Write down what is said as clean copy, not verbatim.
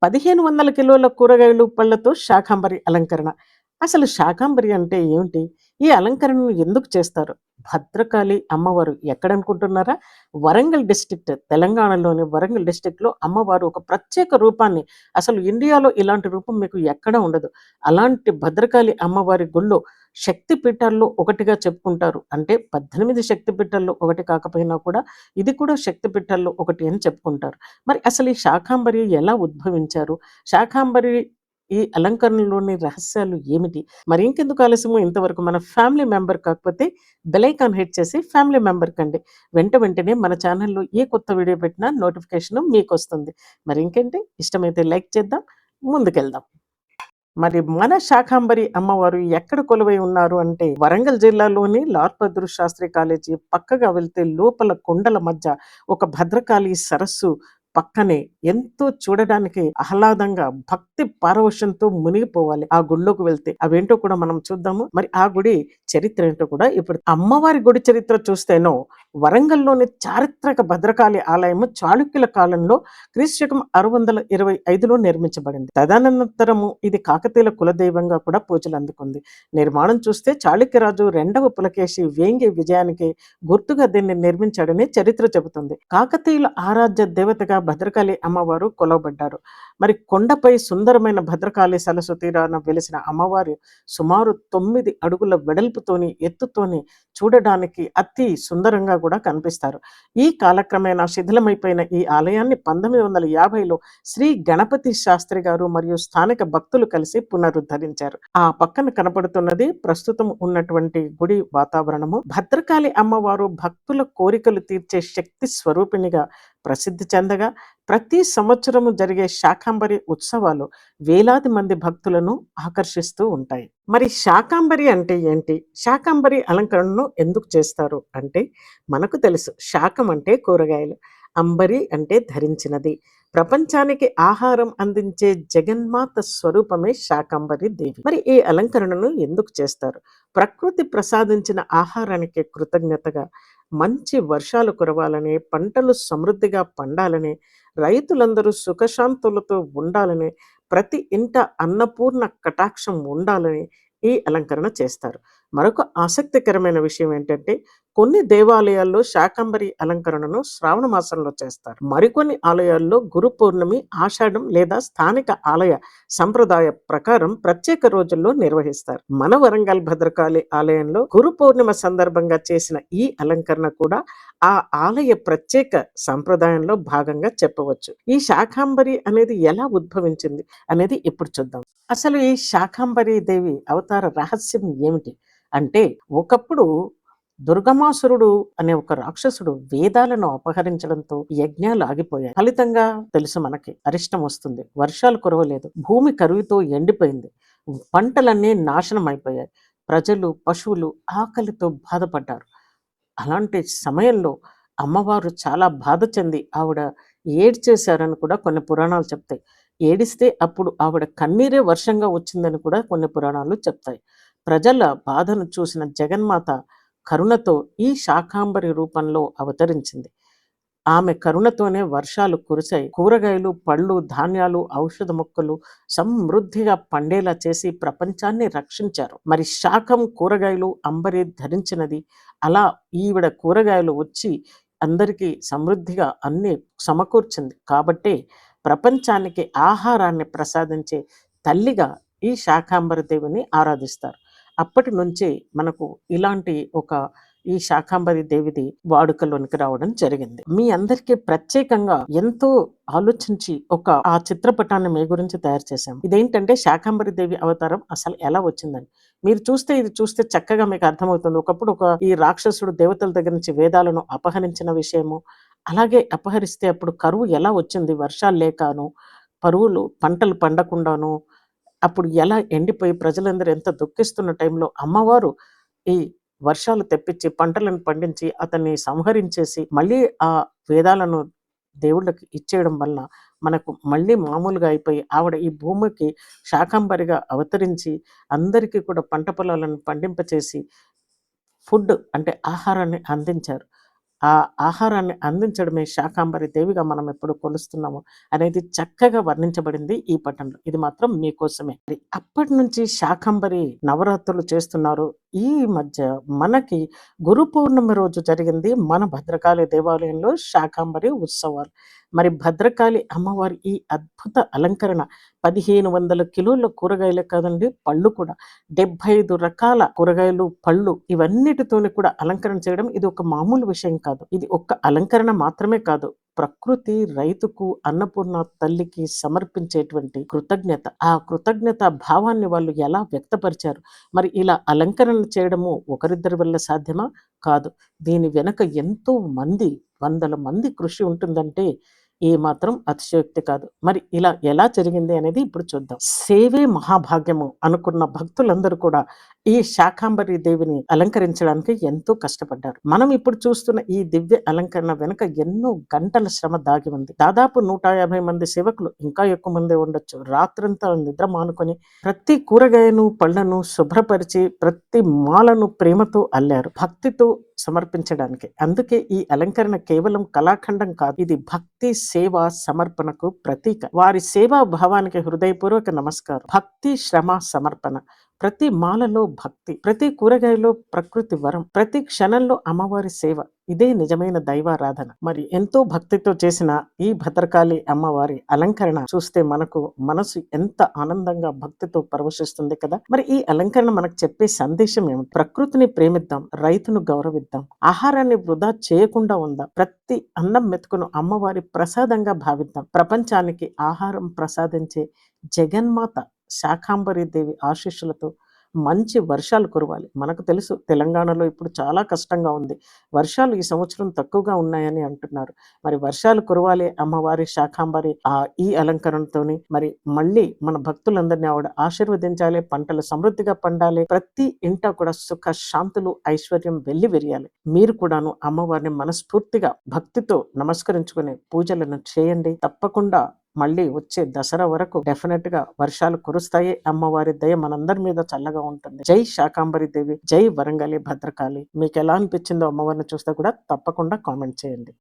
1500 కిలోల కూరగాయలు, పళ్ళతో శాకాంబరి అలంకరణ. అసలు శాకాంబరి అంటే ఏమిటి? ఈ అలంకరణను ఎందుకు చేస్తారు? భద్రకాళి అమ్మవారు ఎక్కడనుకుంటున్నారా? వరంగల్ డిస్ట్రిక్ట్, తెలంగాణలోని వరంగల్ డిస్ట్రిక్ట్‌లో అమ్మవారు ఒక ప్రత్యేక రూపాన్ని, అసలు ఇండియాలో ఇలాంటి రూపం మీకు ఎక్కడా ఉండదు. అలాంటి భద్రకాళి అమ్మవారి గుళ్ళో శక్తి పీఠాల్లో ఒకటిగా చెప్పుకుంటారు. అంటే 18 శక్తి పీఠాల్లో ఒకటి కాకపోయినా కూడా ఇది కూడా శక్తి పీఠాల్లో ఒకటి అని చెప్పుకుంటారు. మరి అసలు ఈ శాకాంబరి ఎలా ఉద్భవించారు? శాకాంబరి ఈ అలంకరణలోని రహస్యాలు ఏమిటి? మరి ఇంకెందుకు ఆలస్యము, ఇంతవరకు మన ఫ్యామిలీ మెంబర్ కాకపోతే బెల్ ఐకాన్ హిట్ చేసి ఫ్యామిలీ మెంబర్ కండి. వెంటనే మన ఛానల్‌లో ఏ కొత్త వీడియో పెట్టినా నోటిఫికేషన్ మీకొస్తుంది. మరి ఇంకేంటి, ఇష్టమైతే లైక్ చేద్దాం, ముందుకెళ్దాం. మరి మన శాకాంబరి అమ్మవారు ఎక్కడ కొలువై ఉన్నారు అంటే, వరంగల్ జిల్లాలోని లాల్ బహదూర్ శాస్త్రి కాలేజీ పక్కగా వెళ్తే లోపల కొండల మధ్య ఒక భద్రకాళి సరస్సు పక్కనే ఎంతో చూడడానికి ఆహ్లాదంగా భక్తి పారవశ్యంతో మునిగిపోవాలి ఆ గుడిలోకి వెళ్తే. అవేంటో కూడా మనం చూద్దాము. మరి ఆ గుడి చరిత్ర ఏంటో కూడా ఇప్పుడు. అమ్మవారి గుడి చరిత్ర చూస్తేనో, వరంగల్లోని చారిత్రక భద్రకాళి ఆలయము చాళుక్యుల కాలంలో క్రీస్తు 625లో నిర్మించబడింది. తదనంతరము ఇది కాకతీయుల కులదైవంగా కూడా పూజలు అందుకుంది. నిర్మాణం చూస్తే చాళుక్యరాజు రెండవ పులకేశి వేంగి విజయానికి గుర్తుగా దీన్ని నిర్మించాడని చరిత్ర చెబుతుంది. కాకతీయుల ఆరాధ్య దేవతగా భద్రకాళి అమ్మవారు కొలవబడ్డారు. మరి కొండపై సుందరమైన భద్రకాళి సరస్సు తీరాన వెలిసిన అమ్మవారు సుమారు 9 అడుగుల వెడల్పుతోని, ఎత్తుతోని చూడడానికి అతి సుందరంగా కూడా కనిపిస్తారు. ఈ కాలక్రమేణా శిథిలమైపోయిన ఈ ఆలయాన్ని 1950లో శ్రీ గణపతి శాస్త్రి గారు మరియు స్థానిక భక్తులు కలిసి పునరుద్ధరించారు. ఆ పక్కన కనపడుతున్నది ప్రస్తుతం ఉన్నటువంటి గుడి వాతావరణము. భద్రకాళి అమ్మవారు భక్తుల కోరికలు తీర్చే శక్తి స్వరూపిణిగా ప్రసిద్ధి చెందగా, ప్రతి సంవత్సరము జరిగే శాకాంబరి ఉత్సవాలు వేలాది మంది భక్తులను ఆకర్షిస్తూ ఉంటాయి. మరి శాకాంబరి అంటే ఏంటి? శాకాంబరి అలంకరణను ఎందుకు చేస్తారు అంటే, మనకు తెలుసు శాకం అంటే కూరగాయలు, అంబరి అంటే ధరించినది. ప్రపంచానికి ఆహారం అందించే జగన్మాత స్వరూపమే శాకాంబరి దేవి. మరి ఈ అలంకరణను ఎందుకు చేస్తారు? ప్రకృతి ప్రసాదించిన ఆహారానికి కృతజ్ఞతగా, మంచి వర్షాలు కురవాలని, పంటలు సమృద్ధిగా పండాలని, రైతులందరూ సుఖశాంతులతో ఉండాలని, ప్రతి ఇంట అన్నపూర్ణ కటాక్షం ఉండాలని ఈ అలంకరణ చేస్తారు. మరొక ఆసక్తికరమైన విషయం ఏంటంటే, కొన్ని దేవాలయాల్లో శాకంబరి అలంకరణను శ్రావణ మాసంలో చేస్తారు. మరికొన్ని ఆలయాల్లో గురు పౌర్ణమి, ఆషాఢం లేదా స్థానిక ఆలయ సంప్రదాయ ప్రకారం ప్రత్యేక రోజుల్లో నిర్వహిస్తారు. మన వరంగల్ భద్రకాళి ఆలయంలో గురు పౌర్ణిమ సందర్భంగా చేసిన ఈ అలంకరణ కూడా ఆ ఆలయ ప్రత్యేక సంప్రదాయంలో భాగంగా చెప్పవచ్చు. ఈ శాకాంబరి అనేది ఎలా ఉద్భవించింది అనేది ఇప్పుడు చూద్దాం. అసలు ఈ శాకాంబరి దేవి అవతార రహస్యం ఏమిటి అంటే, ఒకప్పుడు దుర్గమాసురుడు అనే ఒక రాక్షసుడు వేదాలను అపహరించడంతో యజ్ఞాలు ఆగిపోయాయి. ఫలితంగా తెలుసు మనకి, అరిష్టం వస్తుంది, వర్షాలు కురవలేదు, భూమి కరువుతో ఎండిపోయింది, పంటలన్నీ నాశనం అయిపోయాయి, ప్రజలు పశువులు ఆకలితో బాధపడ్డారు. అలాంటి సమయంలో అమ్మవారు చాలా బాధ చెంది ఆవిడ ఏడ్చేశారని కూడా కొన్ని పురాణాలు చెప్తాయి. ఏడిస్తే అప్పుడు ఆవిడ కన్నీరే వర్షంగా వచ్చిందని కూడా కొన్ని పురాణాలు చెప్తాయి. ప్రజల బాధను చూసిన జగన్మాత కరుణతో ఈ శాకాంబరి రూపంలో అవతరించింది. ఆమె కరుణతోనే వర్షాలు కురిశాయి. కూరగాయలు, పళ్ళు, ధాన్యాలు, ఔషధ మొక్కలు సమృద్ధిగా పండేలా చేసి ప్రపంచాన్ని రక్షించారు. మరి శాకం, కూరగాయలు అంబరి ధరించినది. అలా ఈవిడ కూరగాయలు వచ్చి అందరికీ సమృద్ధిగా అన్ని సమకూర్చింది. కాబట్టే ప్రపంచానికి ఆహారాన్ని ప్రసాదించే తల్లిగా ఈ శాకాంబరి దేవిని ఆరాధిస్తారు. అప్పటి నుంచే మనకు ఇలాంటి ఒక ఈ శాకాంబరి దేవిది వాడుకలోనికి రావడం జరిగింది. మీ అందరికీ ప్రత్యేకంగా ఎంతో ఆలోచించి ఒక ఆ చిత్రపటాన్ని మీ గురించి తయారు చేశాం. ఇదేంటంటే శాకాంబరి దేవి అవతారం అసలు ఎలా వచ్చిందని మీరు చూస్తే, ఇది చూస్తే చక్కగా మీకు అర్థమవుతుంది. ఒకప్పుడు ఈ రాక్షసుడు దేవతల దగ్గర నుంచి వేదాలను అపహరించిన విషయము, అలాగే అపహరిస్తే అప్పుడు కరువు ఎలా వచ్చింది, వర్షాలు లేకను, పరువులు పంటలు పండకుండాను, అప్పుడు ఎలా ఎండిపోయి ప్రజలందరూ ఎంత దుఃఖిస్తున్న టైంలో అమ్మవారు ఈ వర్షాలు తెప్పించి పంటలను పండించి అతన్ని సంహరించేసి మళ్ళీ ఆ వేదాలను దేవుళ్ళకి ఇచ్చేయడం వలన మనకు మళ్ళీ మామూలుగా అయిపోయి ఆవిడ ఈ భూమికి శాకంబరిగా అవతరించి అందరికీ కూడా పంట పొలాలను పండింపచేసి ఫుడ్ అంటే ఆహారాన్ని అందించారు. ఆ ఆహారాన్ని అందించడమే శాకాంబరి దేవిగా మనం ఎప్పుడు కొలుస్తున్నాము అనేది చక్కగా వర్ణించబడింది ఈ పట్టణంలో. ఇది మాత్రం మీకోసమే. మరి అప్పటినుంచి శాకాంబరి నవరాత్రులు చేస్తున్నారు. ఈ మధ్య మనకి గురు పౌర్ణమి రోజు జరిగింది మన భద్రకాళి దేవాలయంలో శాకాంబరి ఉత్సవాలు. మరి భద్రకాళి అమ్మవారి ఈ అద్భుత అలంకరణ 1500 కిలోల కూరగాయలే కాదండి, పళ్ళు కూడా 75 రకాల కూరగాయలు, పళ్ళు ఇవన్నిటితోని కూడా అలంకరణ చేయడం ఇది ఒక మామూలు విషయం కాదు. ఇది ఒక్క అలంకరణ మాత్రమే కాదు. ప్రకృతి రైతుకు, అన్నపూర్ణ తల్లికి సమర్పించేటువంటి కృతజ్ఞత. ఆ కృతజ్ఞత భావాన్ని వాళ్ళు ఎలా వ్యక్తపరిచారు. మరి ఇలా అలంకరణ చేయడము ఒకరిద్దరి వల్ల సాధ్యమా? కాదు. దీని వెనక ఎంతో మంది, వందల మంది కృషి ఉంటుందంటే ఏమాత్రం అతిశయోక్తి కాదు. మరి ఇలా ఎలా జరిగింది అనేది ఇప్పుడు చూద్దాం. సేవే మహాభాగ్యము అనుకున్న భక్తులందరూ కూడా ఈ శాకాంబరి దేవిని అలంకరించడానికి ఎంతో కష్టపడ్డారు. మనం ఇప్పుడు చూస్తున్న ఈ దివ్య అలంకరణ వెనుక ఎన్నో గంటల శ్రమ దాగి ఉంది. దాదాపు 150 మంది సేవకులు, ఇంకా ఎక్కువ మందే ఉండొచ్చు, రాత్రంతా నిద్ర మానుకొని ప్రతి కూరగాయను, పళ్ళను శుభ్రపరిచి ప్రతి మాలను ప్రేమతో అల్లారు, భక్తితో సమర్పించడానికి. అందుకే ఈ అలంకరణ కేవలం కళాఖండం కాదు, ఇది భక్తి, సేవ, సమర్పణకు ప్రతీక. వారి సేవా భావానికి హృదయపూర్వక నమస్కారం. భక్తి, శ్రమ, సమర్పణ. ప్రతి మాలలో భక్తి, ప్రతి కూరగాయలో ప్రకృతి వరం, ప్రతి క్షణంలో అమ్మవారి సేవ. ఇదే నిజమైన దైవారాధన. మరి ఎంతో భక్తితో చేసిన ఈ భద్రకాళి అమ్మవారి అలంకరణ చూస్తే మనకు మనసు ఎంత ఆనందంగా, భక్తితో పరవశిస్తుంది కదా. మరి ఈ అలంకరణ మనకు చెప్పే సందేశం ఏమిటి? ప్రకృతిని ప్రేమిద్దాం, రైతును గౌరవిద్దాం, ఆహారాన్ని వృధా చేయకుండా ఉందాం, ప్రతి అన్నం మెతుకును అమ్మవారి ప్రసాదంగా భావిద్దాం. ప్రపంచానికి ఆహారం ప్రసాదించే జగన్మాత శాకాంబరి దేవి ఆశీస్సులతో మంచి వర్షాలు కురవాలి. మనకు తెలుసు తెలంగాణలో ఇప్పుడు చాలా కష్టంగా ఉంది. వర్షాలు ఈ సంవత్సరం తక్కువగా ఉన్నాయని అంటున్నారు. మరి వర్షాలు కురవాలి అమ్మవారి శాకాంబరి ఈ అలంకరణతోని. మరి మళ్ళీ మన భక్తులందరినీ ఆవిడ ఆశీర్వదించాలి, పంటలు సమృద్ధిగా పండాలి, ప్రతి ఇంట కూడా సుఖ శాంతులు, ఐశ్వర్యం వెళ్లి విరియాలి. మీరు కూడాను అమ్మవారిని మనస్ఫూర్తిగా భక్తితో నమస్కరించుకునే పూజలను చేయండి. తప్పకుండా మళ్ళీ వచ్చే దసరా వరకు డెఫినెట్ గా వర్షాలు కురుస్తాయి. అమ్మవారి దయ మనందరి మీద చల్లగా ఉంటుంది. జై శాకాంబరి దేవి, జై వరంగలి భద్రకాళి. మీకు ఎలా అనిపించిందో అమ్మవారిని చూస్తే కూడా తప్పకుండా కామెంట్ చేయండి.